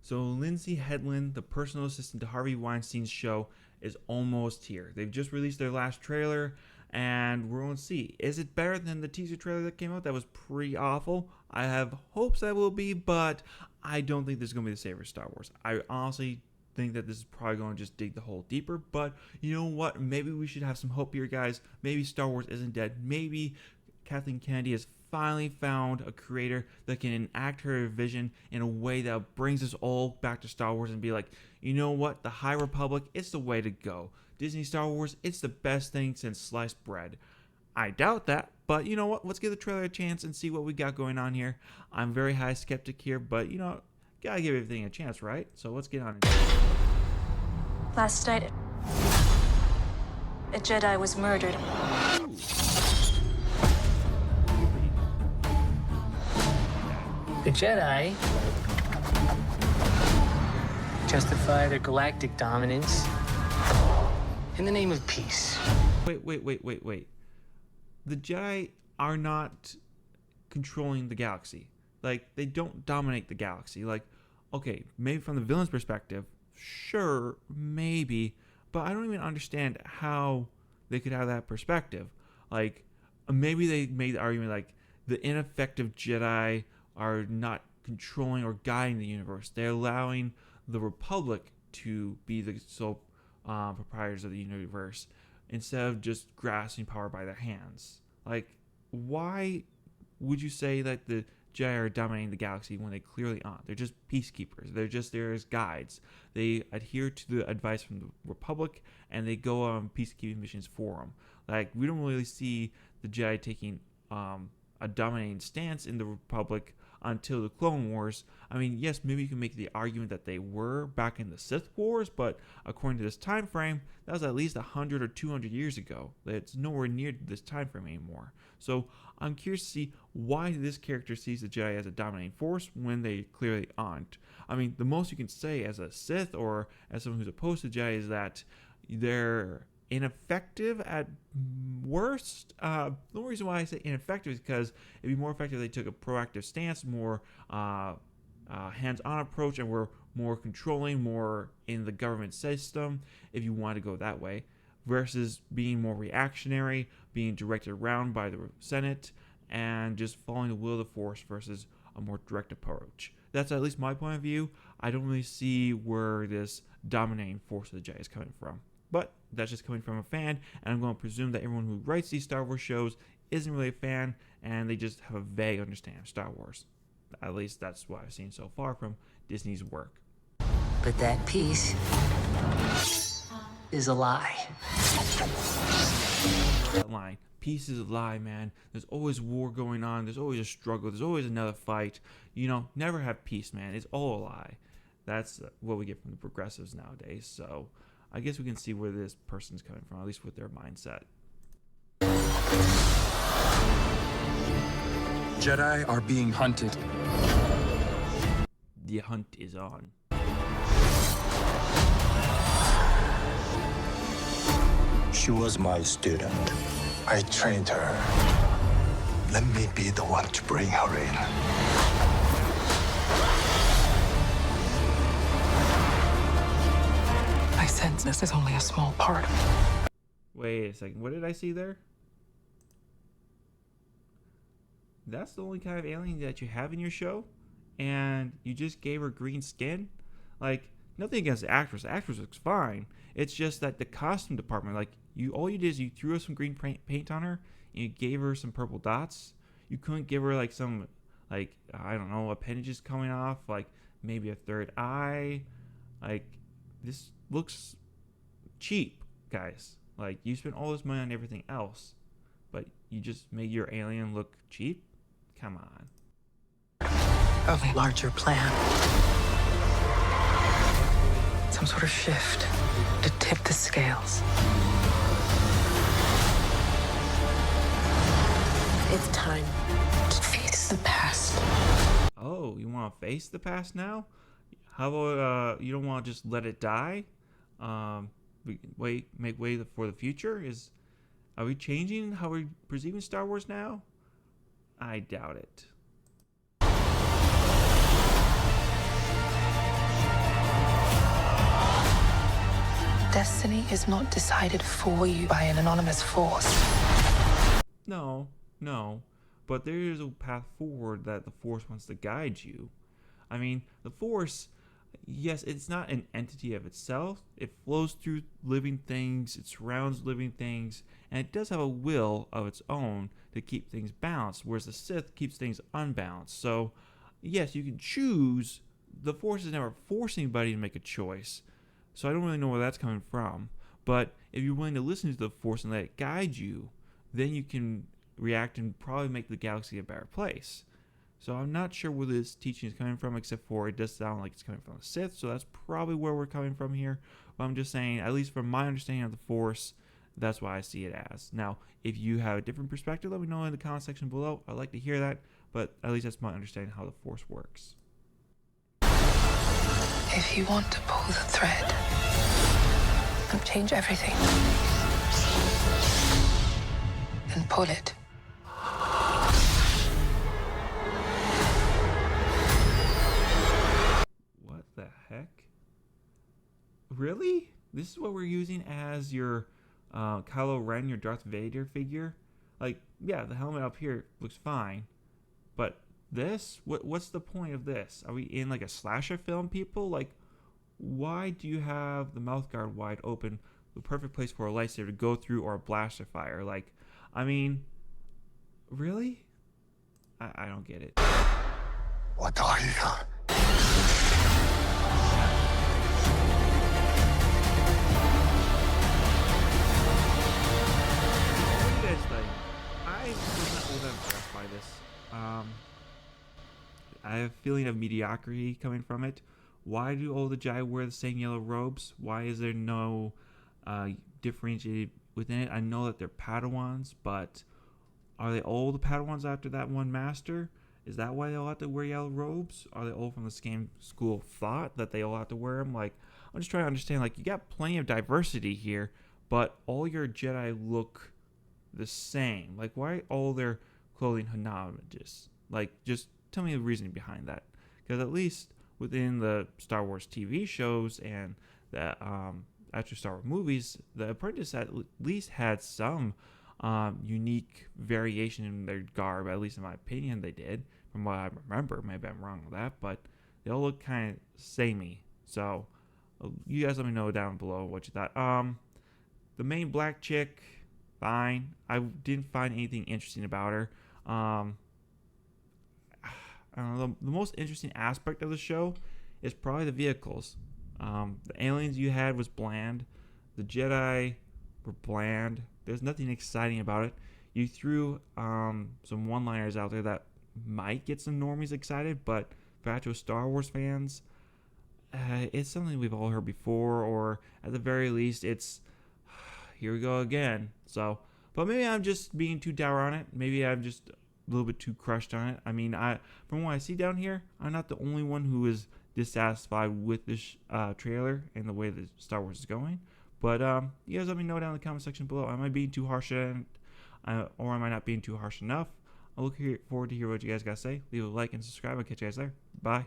So Lindsay Hedlund, the personal assistant to Harvey Weinstein's show, is almost here. They've just released their last trailer, and we're going to see. Is it better than the teaser trailer that came out? That was pretty awful. I have hopes that will be, but I don't think this is going to be the same for Star Wars. I honestly think that this is probably going to just dig the hole deeper, but you know what? Maybe we should have some hope here, guys. Maybe Star Wars isn't dead. Maybe Kathleen Kennedy has finally found a creator that can enact her vision in a way that brings us all back to Star Wars and be like, you know what? The High Republic, it's the way to go. Disney Star Wars, it's the best thing since sliced bread. I doubt that, but you know what? Let's give the trailer a chance and see what we got going on here. I'm very high skeptic here, but you know, gotta give everything a chance, right? So let's get on it. Last night, a Jedi was murdered. The Jedi justify their galactic dominance in the name of peace. Wait. The Jedi are not controlling the galaxy. Like, they don't dominate the galaxy. Like, okay, maybe from the villain's perspective, sure, maybe, but I don't even understand how they could have that perspective. Like, maybe they made the argument like the ineffective Jedi are not controlling or guiding the universe. They're allowing the Republic to be the sole proprietors of the universe instead of just grasping power by their hands. Like, why would you say that the Jedi are dominating the galaxy when they clearly aren't? They're just peacekeepers. They're just there as guides. They adhere to the advice from the Republic, and they go on peacekeeping missions for them. Like, we don't really see the Jedi taking a dominating stance in the Republic until the Clone Wars. I mean, yes, maybe you can make the argument that they were back in the Sith Wars, but according to this time frame, that was at least 100 or 200 years ago. It's nowhere near this time frame anymore. So I'm curious to see why this character sees the Jedi as a dominating force when they clearly aren't. I mean, the most you can say as a Sith or as someone who's opposed to Jedi is that they're ineffective at worst. The only reason why I say ineffective is because it'd be more effective if they took a proactive stance, more hands-on approach, and were more controlling, more in the government system, if you want to go that way, versus being more reactionary, being directed around by the Senate, and just following the will of the Force versus a more direct approach. That's at least my point of view. I don't really see where this dominating force of the Jedi is coming from. But that's just coming from a fan, and I'm going to presume that everyone who writes these Star Wars shows isn't really a fan, and they just have a vague understanding of Star Wars. At least that's what I've seen so far from Disney's work. But that peace is a lie. That line, peace is a lie, man. There's always war going on. There's always a struggle. There's always another fight. You know, never have peace, man. It's all a lie. That's what we get from the progressives nowadays. So I guess we can see where this person's coming from, at least with their mindset. Jedi are being hunted. The hunt is on. She was my student. I trained her. Let me be the one to bring her in. I sense this is only a small part of it. Wait a second, what did I see there? That's the only kind of alien that you have in your show? And you just gave her green skin? Like, nothing against the actress. The actress looks fine. It's just that the costume department, like, all you did is you threw some green paint on her, and you gave her some purple dots. You couldn't give her, like, some, like, I don't know, appendages coming off, like, maybe a third eye. Like, this looks cheap, guys. Like, you spent all this money on everything else, but you just made your alien look cheap? Come on. Of a larger plan. Some sort of shift to tip the scales. It's time to face the past. Oh, you want to face the past now? How about you don't want to just let it die? Make way for the future? Are we changing how we're perceiving Star Wars now? I doubt it. destiny is not decided for you by an anonymous force. No, no. But there is a path forward that the Force wants to guide you. I mean, the Force, yes, it's not an entity of itself. It flows through living things, it surrounds living things, and it does have a will of its own to keep things balanced, whereas the Sith keeps things unbalanced. So, yes, you can choose. The Force is never forcing anybody to make a choice. So I don't really know where that's coming from. But if you're willing to listen to the Force and let it guide you, then you can react and probably make the galaxy a better place. So I'm not sure where this teaching is coming from, except for it does sound like it's coming from the Sith, so that's probably where we're coming from here. But I'm just saying, at least from my understanding of the Force, that's what I see it as. Now, if you have a different perspective, let me know in the comment section below. I'd like to hear that, but at least that's my understanding of how the Force works. If you want to pull the thread and change everything, then pull it. What the heck? Really? This is what we're using as your Kylo Ren, your Darth Vader figure? Like, yeah, the helmet up here looks fine, but this? What's the point of this? Are we in like a slasher film, people? Like, why do you have the mouth guard wide open, the perfect place for a lightsaber to go through or a blaster fire? Like, I mean, really? I don't get it. What are you? What do you guys think? I was not all that impressed by this. I have a feeling of mediocrity coming from it. Why do all the Jedi wear the same yellow robes? Why is there no differentiated within it? I know that they're Padawans, but are they all the Padawans after that one master? Is that why they all have to wear yellow robes? Are they all from the same school of thought that they all have to wear them? Like, I'm just trying to understand. Like, you got plenty of diversity here, but all your Jedi look the same. Like, why all their clothing homogeneous? Like, just tell me the reasoning behind that. Because at least within the Star Wars TV shows and the after Star Wars movies, the Apprentice at least had some unique variation in their garb. At least in my opinion, they did. From what I remember, maybe I'm wrong with that, but they all look kind of samey. So you guys let me know down below what you thought. The main black chick, fine. I didn't find anything interesting about her. I don't know, the most interesting aspect of the show is probably the vehicles. The aliens you had was bland. The Jedi were bland. There's nothing exciting about it. You threw some one-liners out there that might get some normies excited, but for actual Star Wars fans, it's something we've all heard before, or at the very least, it's here we go again. So, but maybe I'm just being too dour on it. Maybe I'm just a little bit too crushed on it. I mean, from what I see down here, I'm not the only one who is dissatisfied with this trailer and the way that Star Wars is going. But you guys let me know down in the comment section below. Am I being too harsh on it, or am I not being too harsh enough? I look forward to hear what you guys got to say. Leave a like and subscribe. I'll catch you guys there. Bye.